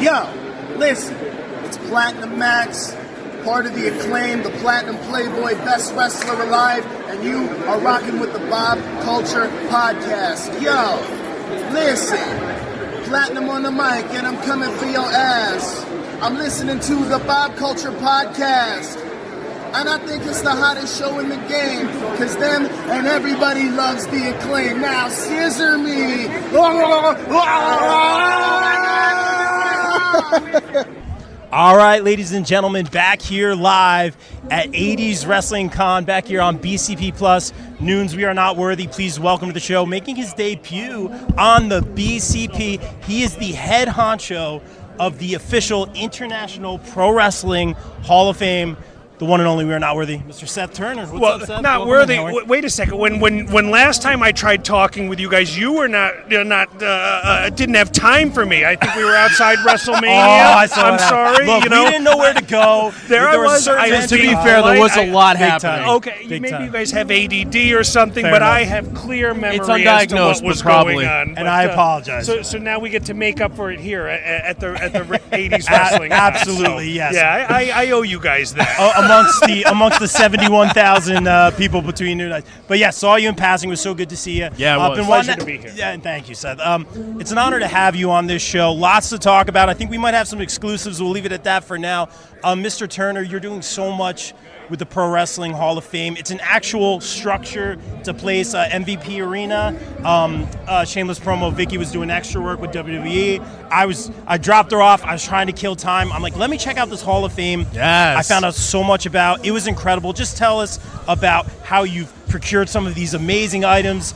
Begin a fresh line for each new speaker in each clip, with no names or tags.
Yo, listen, it's Platinum Max, part of the Acclaim, the Platinum Playboy, best wrestler alive, and you are rocking with the Bob Culture Podcast. Yo, listen, Platinum on the mic, and I'm coming for your ass. I'm listening to the Bob Culture Podcast, and I think it's the hottest show in the game, because them and everybody loves the Acclaim. Now, scissor me.
All right, ladies and gentlemen, back here live at 80s Wrestling Con, back here on BCP Plus, Noons We Are Not Worthy. Please welcome to the show, making his debut on the BCP. He is the head honcho of the official International Pro Wrestling Hall of Fame, the one and only We Are Not Worthy, Mr. Seth Turner. What's up, Seth?
Not worthy. Wait a second. When last time I tried talking with you guys, you were didn't have time for me. I think we were outside WrestleMania.
I saw
I'm
that.
sorry.
Look, we didn't know where to go.
There I was.
To
be fair, there was a lot happening.
Okay, maybe you guys have ADD or something,
Fair
but
enough.
I have clear memory
It's
as to
undiagnosed,
what was
but probably.
going on.
And
But,
I apologize.
So now we get to make up for it here at the 80s Wrestling.
Absolutely, yes.
Yeah, I owe you guys that.
amongst the 71,000 people between you and I. But yeah, saw you in passing. It was so good to see you.
Yeah, it was.
Pleasure to be here.
Yeah, and thank you, Seth. It's an honor to have you on this show. Lots to talk about. I think we might have some exclusives. We'll leave it at that for now. Mr. Turner, you're doing so much with the Pro Wrestling Hall of Fame. It's an actual structure to place MVP Arena. Shameless promo, Vicky was doing extra work with WWE. I dropped her off. I was trying to kill time. I'm like, let me check out this Hall of Fame.
Yes.
I found out so much about. It was incredible. Just tell us about how you've procured some of these amazing items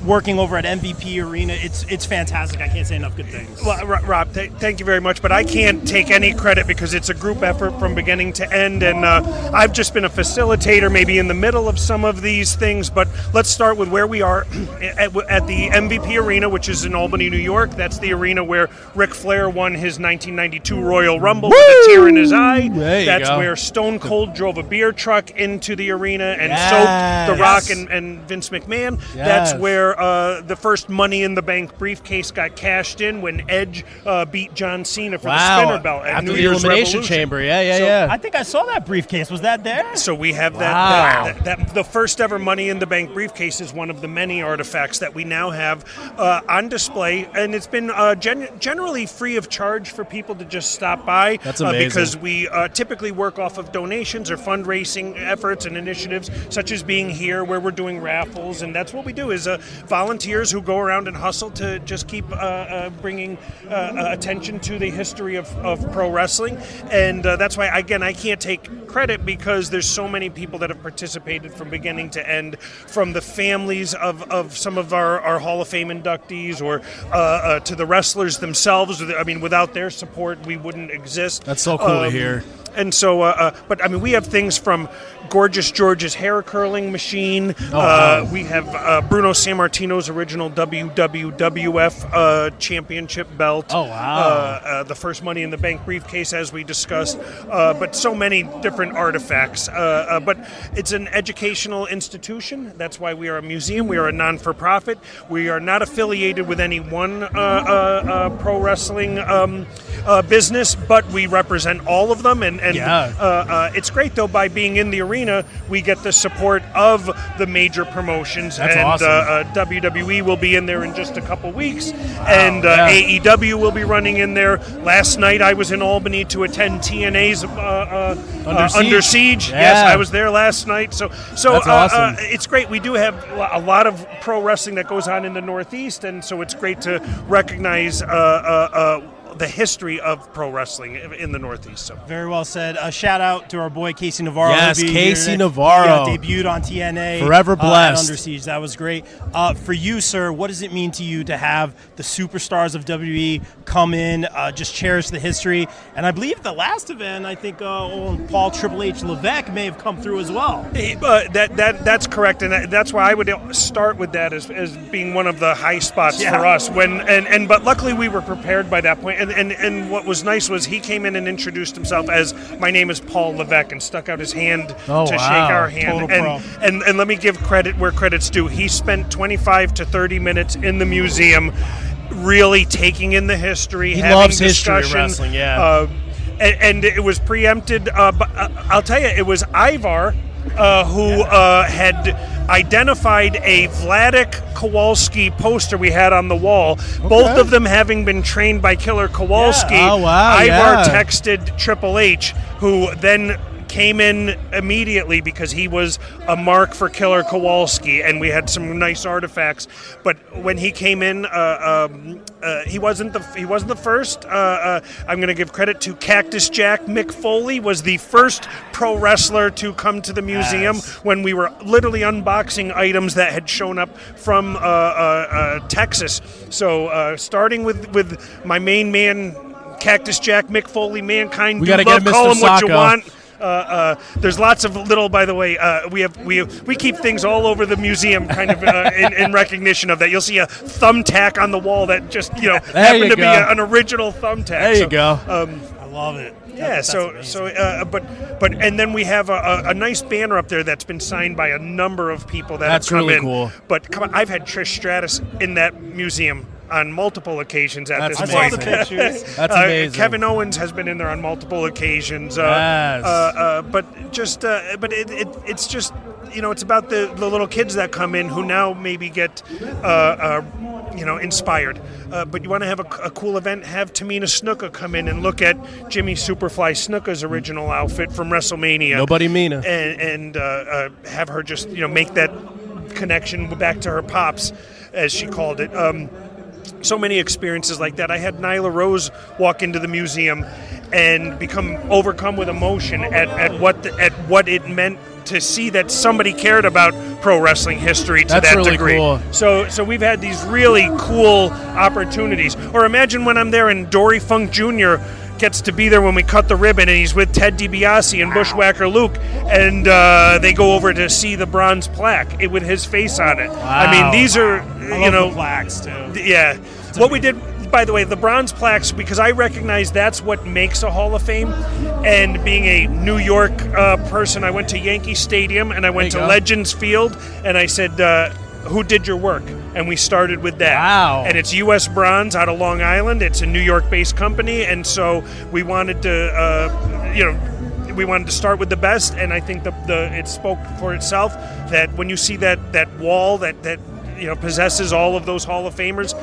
working over at MVP Arena. It's fantastic. I can't say enough good things.
Well, Rob, thank you very much, but I can't take any credit because it's a group effort from beginning to end, and I've just been a facilitator, maybe in the middle of some of these things, but let's start with where we are at the MVP Arena, which is in Albany, New York. That's the arena where Ric Flair won his 1992 Royal Rumble with a tear in his eye. That's where Stone Cold drove a beer truck into the arena and soaked The Rock and Vince McMahon. That's where the first Money in the Bank briefcase got cashed in when Edge beat John Cena for the spinner belt at
After
New
the
Year's
Elimination
Revolution.
Chamber. Yeah.
I think I saw that briefcase. Was that there?
So we have that the first ever Money in the Bank briefcase is one of the many artifacts that we now have on display, and it's been generally free of charge for people to just stop by.
That's amazing.
Because we typically work off of donations or fundraising efforts and initiatives, such as being here where we're doing raffles, and that's what we do is volunteers who go around and hustle to just keep bringing attention to the history of pro wrestling, and that's why, again, I can't take credit because there's so many people that have participated from beginning to end, from the families of some of our Hall of Fame inductees or to the wrestlers themselves. I mean, without their support, we wouldn't exist.
That's so cool to hear.
And so, but I mean, we have things from Gorgeous George's hair curling machine. We have Bruno Sammartino's original WWF championship belt. The first Money in the Bank briefcase, as we discussed. But so many different artifacts. But it's an educational institution. That's why we are a museum. We are a non-for-profit. We are not affiliated with any one pro wrestling business, but we represent all of them. And it's great, though, by being in the arena, we get the support of the major promotions.
That's
awesome. WWE will be in there in just a couple weeks, and AEW will be running in there. Last night I was in Albany to attend TNA's Under Siege.
Yeah.
Yes, I was there last night. So
That's awesome.
it's great. We do have a lot of pro wrestling that goes on in the Northeast, and so it's great to recognize the history of pro wrestling in the Northeast. So
very well said. A shout out to our boy Casey Navarro.
Yes, Casey Navarro.
He debuted on TNA.
Forever blessed.
Under Siege. That was great. For you, sir, what does it mean to you to have the superstars of WWE come in, just cherish the history? And I believe the last event, I think Paul Triple H Levesque may have come through as well.
That's correct, and that's why I would start with that as being one of the high spots for us. But luckily we were prepared by that point. And what was nice was he came in and introduced himself as, my name is Paul Levesque, and stuck out his hand to shake our hand. And let me give credit where credit's due. He spent 25 to 30 minutes in the museum really taking in the history,
He
having
loves history of
discussion.
wrestling, yeah.
And it was preempted. But I'll tell you, it was Ivar who had identified a Vladek Kowalski poster we had on the wall. Both of them having been trained by Killer Kowalski.
Yeah. Oh, wow,
Ivar texted Triple H, who then came in immediately because he was a mark for Killer Kowalski, and we had some nice artifacts. But when he came in, he wasn't the first. I'm going to give credit to Cactus Jack. Mick Foley was the first pro wrestler to come to the museum when we were literally unboxing items that had shown up from Texas. So starting with my main man, Cactus Jack, Mick Foley, Mankind.
We got to get Mr.
Call him what you
Sacco.
want. There's lots of little, by the way, we keep things all over the museum kind of in recognition of that. You'll see a thumbtack on the wall that just, happened to be an original thumbtack.
There you go.
I love it.
Yeah, but and then we have a nice banner up there that's been signed by a number of people that
That's
have come
really
in.
cool.
But come on, I've had Trish Stratus in that museum on multiple occasions at
That's
this
I
point.
saw the pictures.
That's amazing.
Kevin Owens has been in there on multiple occasions.
Yes.
But it's just it's about the little kids that come in who now maybe get inspired. But you want to have a cool event, have Tamina Snuka come in and look at Jimmy Superfly Snuka's original outfit from WrestleMania.
Nobody Mina.
And have her just make that connection back to her pops, as she called it. So many experiences like that. I had Nyla Rose walk into the museum and become overcome with emotion at what it meant to see that somebody cared about pro wrestling history to
That's
that
really
degree.
cool.
So we've had these really cool opportunities. Or imagine when I'm there and Dory Funk Jr. gets to be there when we cut the ribbon, and he's with Ted DiBiase and Bushwhacker Luke, and they go over to see the bronze plaque with his face on it. I mean, these are
I love the plaques too.
yeah. What we did, by the way, the bronze plaques, because I recognize that's what makes a Hall of Fame. And being a New York person, I went to Yankee Stadium and I went to Legends Field, and I said, who did your work? And we started with that.
Wow.
And it's U.S. Bronze out of Long Island. It's a New York-based company, and so we wanted to, we wanted to start with the best. And I think it spoke for itself that when you see that wall that possesses all of those Hall of Famers,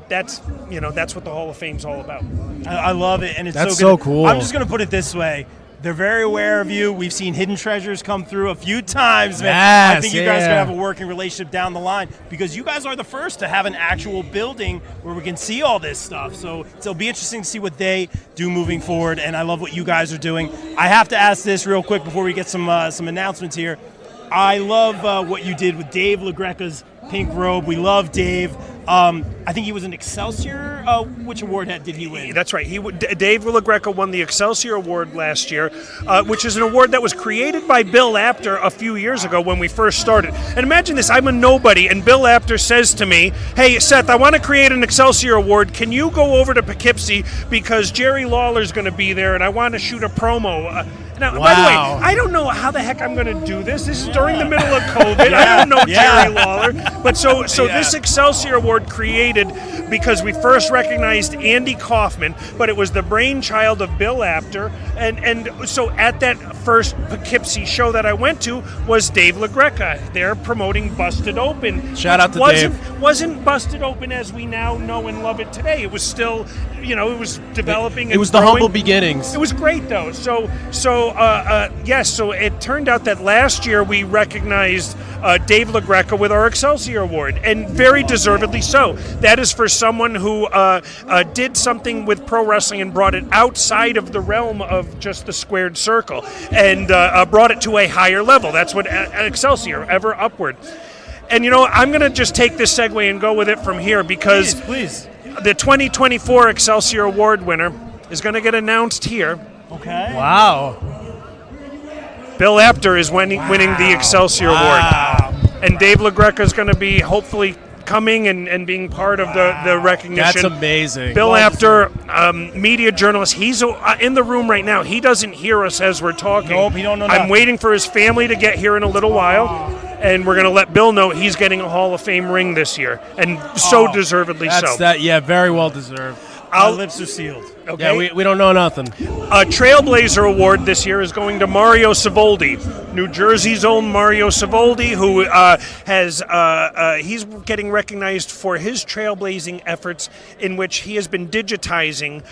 that's what the Hall of Fame's all about.
I love it, and it's
That's
so good.
so cool.
I'm just going to put it this way. They're very aware of you. We've seen Hidden Treasures come through a few times, man.
Yes,
I think you guys are going to have a working relationship down the line because you guys are the first to have an actual building where we can see all this stuff. So it'll be interesting to see what they do moving forward, and I love what you guys are doing. I have to ask this real quick before we get some announcements here. I love what you did with Dave LaGreca's pink robe. We love Dave. I think he was an Excelsior. Which award did he win?
That's right. Dave LaGreca won the Excelsior Award last year, which is an award that was created by Bill Apter a few years ago when we first started. And imagine this, I'm a nobody, and Bill Apter says to me, hey, Seth, I want to create an Excelsior Award. Can you go over to Poughkeepsie because Jerry Lawler's going to be there, and I want to shoot a promo. Now, by the way, I don't know how the heck I'm going to do this. This is during the middle of COVID. I don't know Jerry Lawler. But so this Excelsior Award created because we first recognized Andy Kaufman, but it was the brainchild of Bill Apter. And so at that first Poughkeepsie show that I went to was Dave LaGreca. They're promoting Busted Open.
Shout out to Dave.
Wasn't Busted Open as we now know and love it today. It was still, it was developing.
It was the humble beginnings.
It was great, though. So it turned out that last year we recognized Dave LaGreca with our Excelsior Award, and very deservedly so. That is for someone who did something with pro wrestling and brought it outside of the realm of just the squared circle and brought it to a higher level. That's what Excelsior, ever upward. And, I'm going to just take this segue and go with it from here because
Please.
The 2024 Excelsior Award winner is going to get announced here.
Okay.
Wow.
Bill Apter is winning the Excelsior Award. And Dave LaGreca is going to be hopefully coming and being part of the recognition.
That's amazing.
Bill Apter, media journalist, he's in the room right now. He doesn't hear us as we're talking.
Nope, he don't know
I'm
nothing.
waiting for his family to get here in a little while. and we're going to let Bill know he's getting a Hall of Fame ring this year, and so deservedly so.
Very well deserved.
Our lips are sealed.
Okay.
Yeah, we don't know nothing.
A Trailblazer Award this year is going to Mario Savoldi, New Jersey's own Mario Savoldi, who he's getting recognized for his trailblazing efforts in which he has been digitizing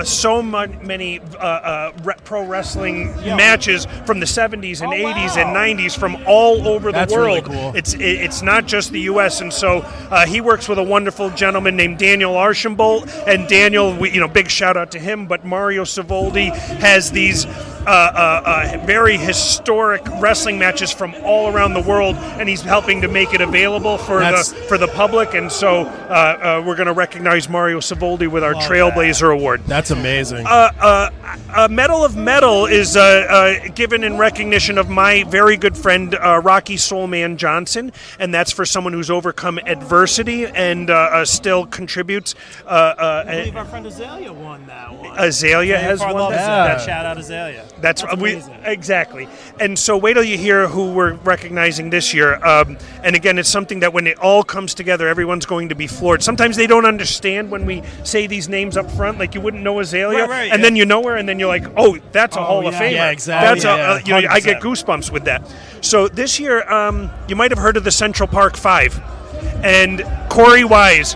so many pro wrestling matches from the 70s and 80s and 90s from all over the world.
Really cool.
It's not just the U.S., and so he works with a wonderful gentleman named Daniel Archambault, and Daniel, big shout out to him. But Mario Savoldi has these very historic wrestling matches from all around the world, and he's helping to make it available for the public. And so we're going to recognize Mario Savoldi with our Trailblazer Award.
That's amazing.
A Medal of Metal is given in recognition of my very good friend Rocky Soulman Johnson, and that's for someone who's overcome adversity and still contributes.
I believe our friend Azalea won that one.
Azalea has won that.
Shout out Azalea.
That's exactly. And so wait till you hear who we're recognizing this year. And again, it's something that when it all comes together, everyone's going to be floored. Sometimes they don't understand when we say these names up front, like you wouldn't know Azalea, and then you know her, and then you're like, oh, that's a Hall of Famer.
Yeah, exactly.
That's I get goosebumps with that. So this year, you might have heard of the Central Park Five, and Corey Wise,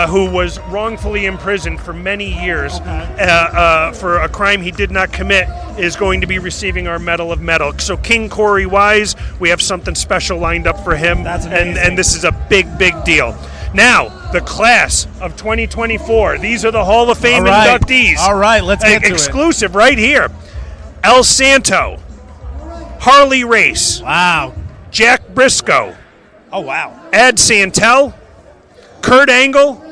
who was wrongfully imprisoned for many years for a crime he did not commit, is going to be receiving our Medal of Metal. So King Corey Wise, we have something special lined up for him, and this is a big deal. Now, the class of 2024. These are the Hall of Fame inductees.
All right, let's get to it.
Exclusive right here. El Santo, Harley Race.
Wow.
Jack Briscoe.
Oh, wow.
Ed Santel, Kurt Angle,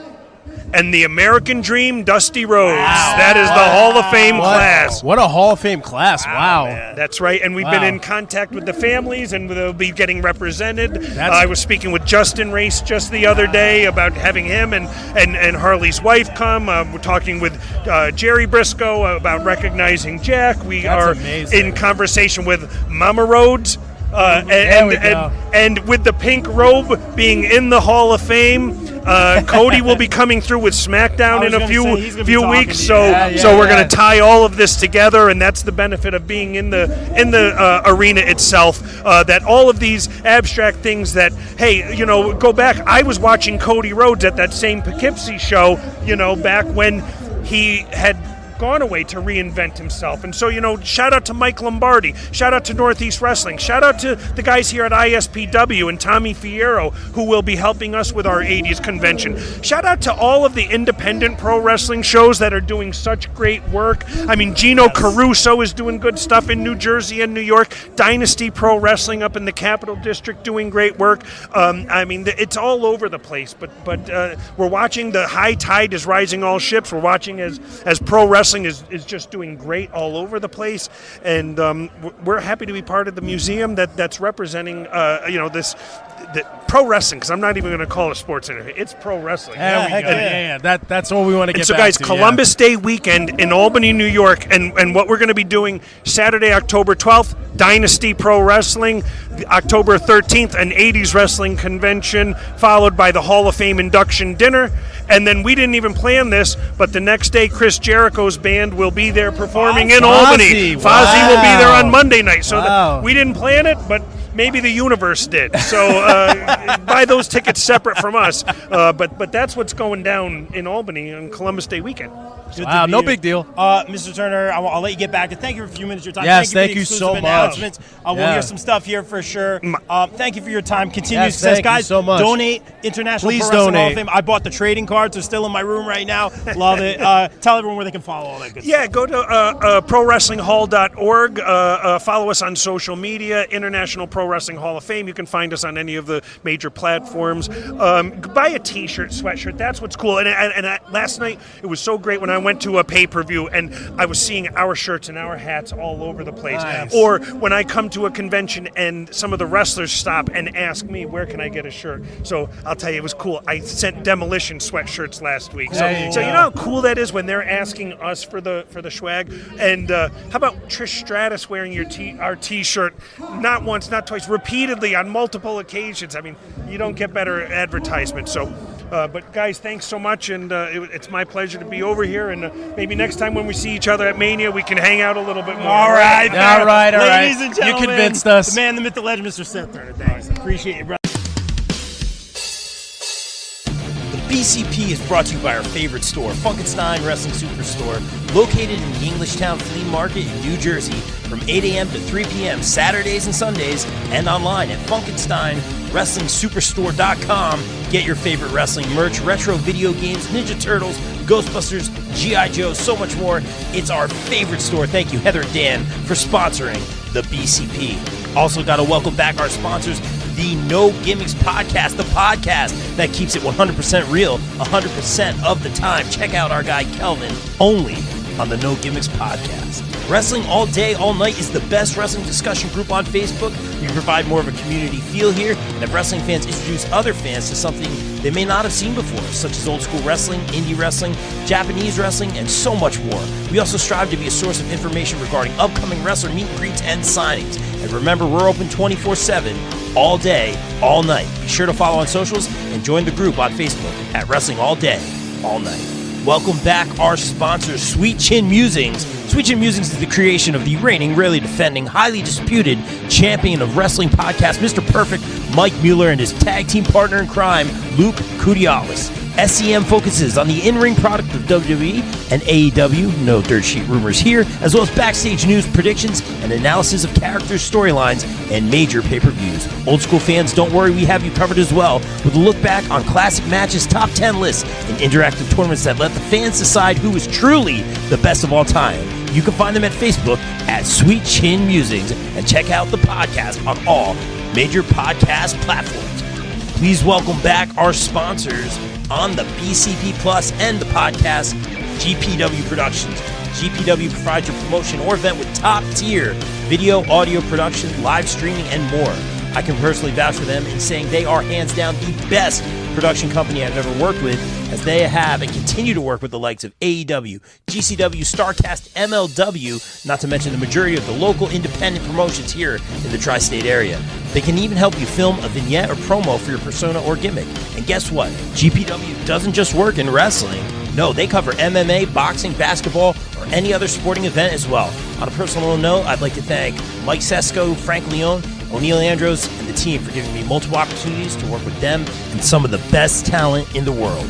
and the American Dream, Dusty Rhodes.
Wow.
That is the Hall of Fame class.
What a Hall of Fame class. Wow.
That's right. And we've been in contact with the families, and they'll be getting represented. I was speaking with Justin Race just the other day about having him and Harley's wife come. We're talking with Jerry Briscoe about recognizing Jack. We are in conversation with Mama Rhodes. And with the pink robe being in the Hall of Fame, Cody will be coming through with SmackDown in a few weeks. So we're going to tie all of this together, and that's the benefit of being in the arena itself. That all of these abstract things that, hey, go back. I was watching Cody Rhodes at that same Poughkeepsie show, back when he had gone away to reinvent himself. And so, shout out to Mike Lombardi, shout out to Northeast Wrestling, shout out to the guys here at ISPW and Tommy Fierro, who will be helping us with our 80s convention. Shout out to all of the independent pro wrestling shows that are doing such great work. I mean, Gino Caruso is doing good stuff in New Jersey and New York. Dynasty Pro Wrestling up in the Capital District doing great work. It's all over the place, but we're watching the high tide is rising all ships. We're watching as pro wrestling is just doing great all over the place, and we're happy to be part of the museum that's representing the pro wrestling, because I'm not even going to call it sports interview. It's pro wrestling.
That's what we want to get
so
back
guys,
to.
Columbus Day weekend in Albany, New York, and what we're going to be doing Saturday, October 12th, Dynasty Pro Wrestling, October 13th, an 80s wrestling convention, followed by the Hall of Fame induction dinner. And then we didn't even plan this, but the next day, Chris Jericho's band will be there performing in Albany. Fozzy will be there on Monday night. So we didn't plan it, but maybe the universe did. So buy those tickets separate from us. But that's what's going down in Albany on Columbus Day weekend.
Wow, no big deal.
Mr. Turner, I'll let you get back to. Thank you for a few minutes of your time.
Yes,
thank you
so much.
Announcements. We'll hear some stuff here for sure. Thank you for your time. Continued
Yes,
success,
thank
guys.
you so much.
Donate International
Please
Pro Wrestling Hall of
donate.
Fame. I bought the trading cards. They're still in my room right now. Love it. Tell everyone where they can follow all that good stuff.
Yeah, go to prowrestlinghall.org. Follow us on social media, International Pro Wrestling Hall of Fame. You can find us on any of the major platforms. Buy a T-shirt, sweatshirt. That's what's cool. And last night, it was so great when I I went to a pay-per-view and I was seeing our shirts and our hats all over the place.
Nice.
Or when I come to a convention and some of the wrestlers stop and ask me, where can I get a shirt? So I'll tell you, it was cool. I sent Demolition sweatshirts last week. So you know how cool that is when they're asking us for the swag? And how about Trish Stratus wearing our T-shirt not once, not twice, repeatedly on multiple occasions? I mean, you don't get better advertisement. So, but guys, thanks so much, and it's my pleasure to be over here. And maybe next time when we see each other at Mania, we can hang out a little bit more.
All right.
Ladies
and gentlemen,
you convinced us.
The man, the myth, the legend, Mr. Seth Turner. Thanks. Appreciate you, brother. The BCP is brought to you by our favorite store, Funkenstein Wrestling Superstore, located in the Englishtown Flea Market in New Jersey from 8 a.m. to 3 p.m. Saturdays and Sundays, and online at FunkensteinWrestlingSuperstore.com. Get your favorite wrestling merch, retro video games, Ninja Turtles, Ghostbusters, G.I. Joe, so much more. It's our favorite store. Thank you, Heather and Dan, for sponsoring the BCP. Also got to welcome back our sponsors, the No Gimmicks Podcast, the podcast that keeps it 100% real 100% of the time. Check out our guy Kelvin, only on the No Gimmicks Podcast. Wrestling All Day, All Night is the best wrestling discussion group on Facebook. We provide more of a community feel here and have wrestling fans introduce other fans to something they may not have seen before, such as old school wrestling, indie wrestling, Japanese wrestling, and so much more. We also strive to be a source of information regarding upcoming wrestler meet and greets and signings. And remember, we're open 24/7, all day, all night. Be sure to follow on socials and join the group on Facebook at Wrestling All Day, All Night. Welcome back our sponsors, Sweet Chin Musings. Sweet Chin Musings is the creation of the reigning, rarely defending, highly disputed champion of wrestling podcast, Mr. Perfect, Mike Mueller, and his tag team partner in crime, Luke Kudialis. SCM focuses on the in-ring product of WWE and AEW, no dirt sheet rumors here, as well as backstage news, predictions, and analysis of characters, storylines, and major pay-per-views. Old school fans, don't worry, we have you covered as well, with a look back on classic matches, top 10 lists, and interactive tournaments that let the fans decide who is truly the best of all time. You can find them at Facebook at Sweet Chin Musings, and check out the podcast on all major podcast platforms. Please welcome back our sponsors on the BCP Plus and the podcast, GPW Productions. GPW provides your promotion or event with top-tier video, audio production, live streaming, and more. I can personally vouch for them in saying they are hands down the best production company I've ever worked with, as they have and continue to work with the likes of AEW, GCW, StarCast, MLW, not to mention the majority of the local independent promotions here in the tri-state area. They can even help you film a vignette or promo for your persona or gimmick. And guess what? GPW doesn't just work in wrestling. No, they cover MMA, boxing, basketball, or any other sporting event as well. On a personal note, I'd like to thank Mike Sesko, Frank León, Oneil Andrews, and the team for giving me multiple opportunities to work with them and some of the best talent in the world.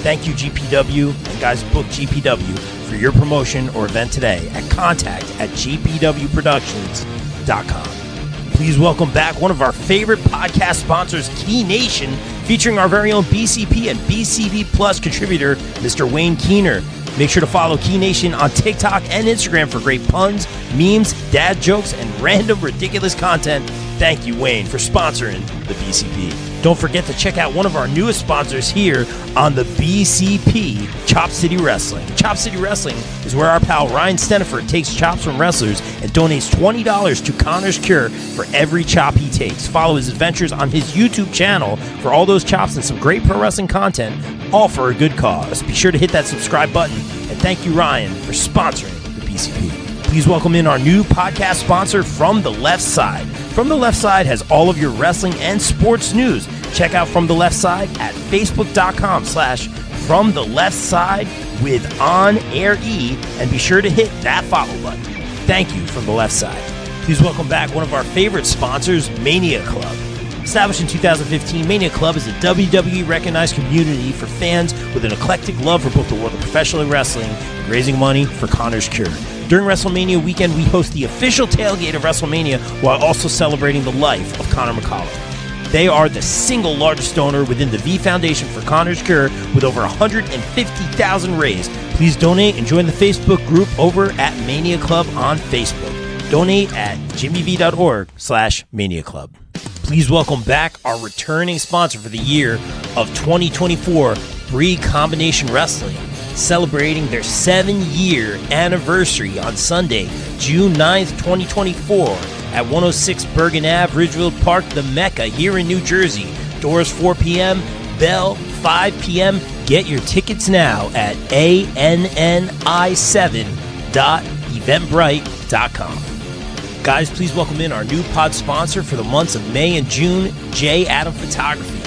Thank you, GPW, and guys, book GPW for your promotion or event today at contact@gpwproductions.com. Please welcome back one of our favorite podcast sponsors, Key Nation, featuring our very own BCP and BCP Plus contributor, Mr. Wayne Keener. Make sure to follow Key Nation on TikTok and Instagram for great puns, memes, dad jokes, and random ridiculous content. Thank you, Wayne, for sponsoring the BCP. Don't forget to check out one of our newest sponsors here on the BCP, Chop City Wrestling. Chop City Wrestling is where our pal Ryan Steniford takes chops from wrestlers and donates $20 to Connor's Cure for every chop he takes. Follow his adventures on his YouTube channel for all those chops and some great pro wrestling content, all for a good cause. Be sure to hit that subscribe button, and thank you, Ryan, for sponsoring the BCP. Please welcome in our new podcast sponsor, From the Left Side. From the Left Side has all of your wrestling and sports news. Check out From the Left Side at facebook.com/From the Left Side with On Air E, and be sure to hit that follow button. Thank you, From the Left Side. Please welcome back one of our favorite sponsors, Mania Club. Established in 2015, Mania Club is a WWE recognized community for fans with an eclectic love for both the world of professional wrestling and raising money for Connor's Cure. During WrestleMania weekend, we host the official tailgate of WrestleMania while also celebrating the life of Conor McCallum. They are the single largest donor within the V Foundation for Connor's Cure, with over 150,000 raised. Please donate and join the Facebook group over at Mania Club on Facebook. Donate at jimmyv.org/Mania Club. Please welcome back our returning sponsor for the year of 2024, Bree Combination Wrestling. celebrating their 7-year anniversary on Sunday, June 9th, 2024 at 106 Bergen Ave, Ridgefield Park, the Mecca here in New Jersey. Doors 4 p.m., bell 5 p.m. Get your tickets now at anni7.eventbrite.com. Guys, please welcome in our new pod sponsor for the months of May and June, J. Adam Photography.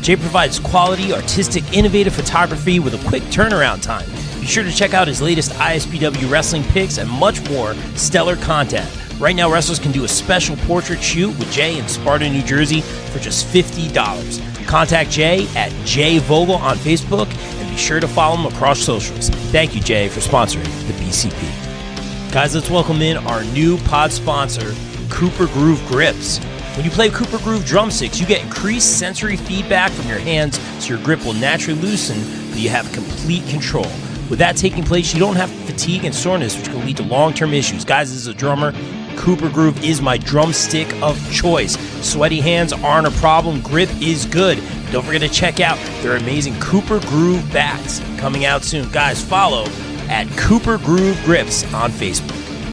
Jay provides quality, artistic, innovative photography with a quick turnaround time. Be sure to check out his latest ISPW wrestling pics and much more stellar content. Right now, wrestlers can do a special portrait shoot with Jay in Sparta, New Jersey for just $50. Contact Jay at jvogel on Facebook and be sure to follow him across socials. Thank you, Jay, for sponsoring the BCP. Guys, let's welcome in our new pod sponsor, Cooper Groove Grips. When you play Cooper Groove drumsticks, you get increased sensory feedback from your hands, so your grip will naturally loosen, but you have complete control. With that taking place, you don't have fatigue and soreness, which can lead to long-term issues. Guys, as a drummer, Cooper Groove is my drumstick of choice. Sweaty hands aren't a problem. Grip is good. Don't forget to check out their amazing Cooper Groove bats coming out soon. Guys, follow at Cooper Groove Grips on Facebook.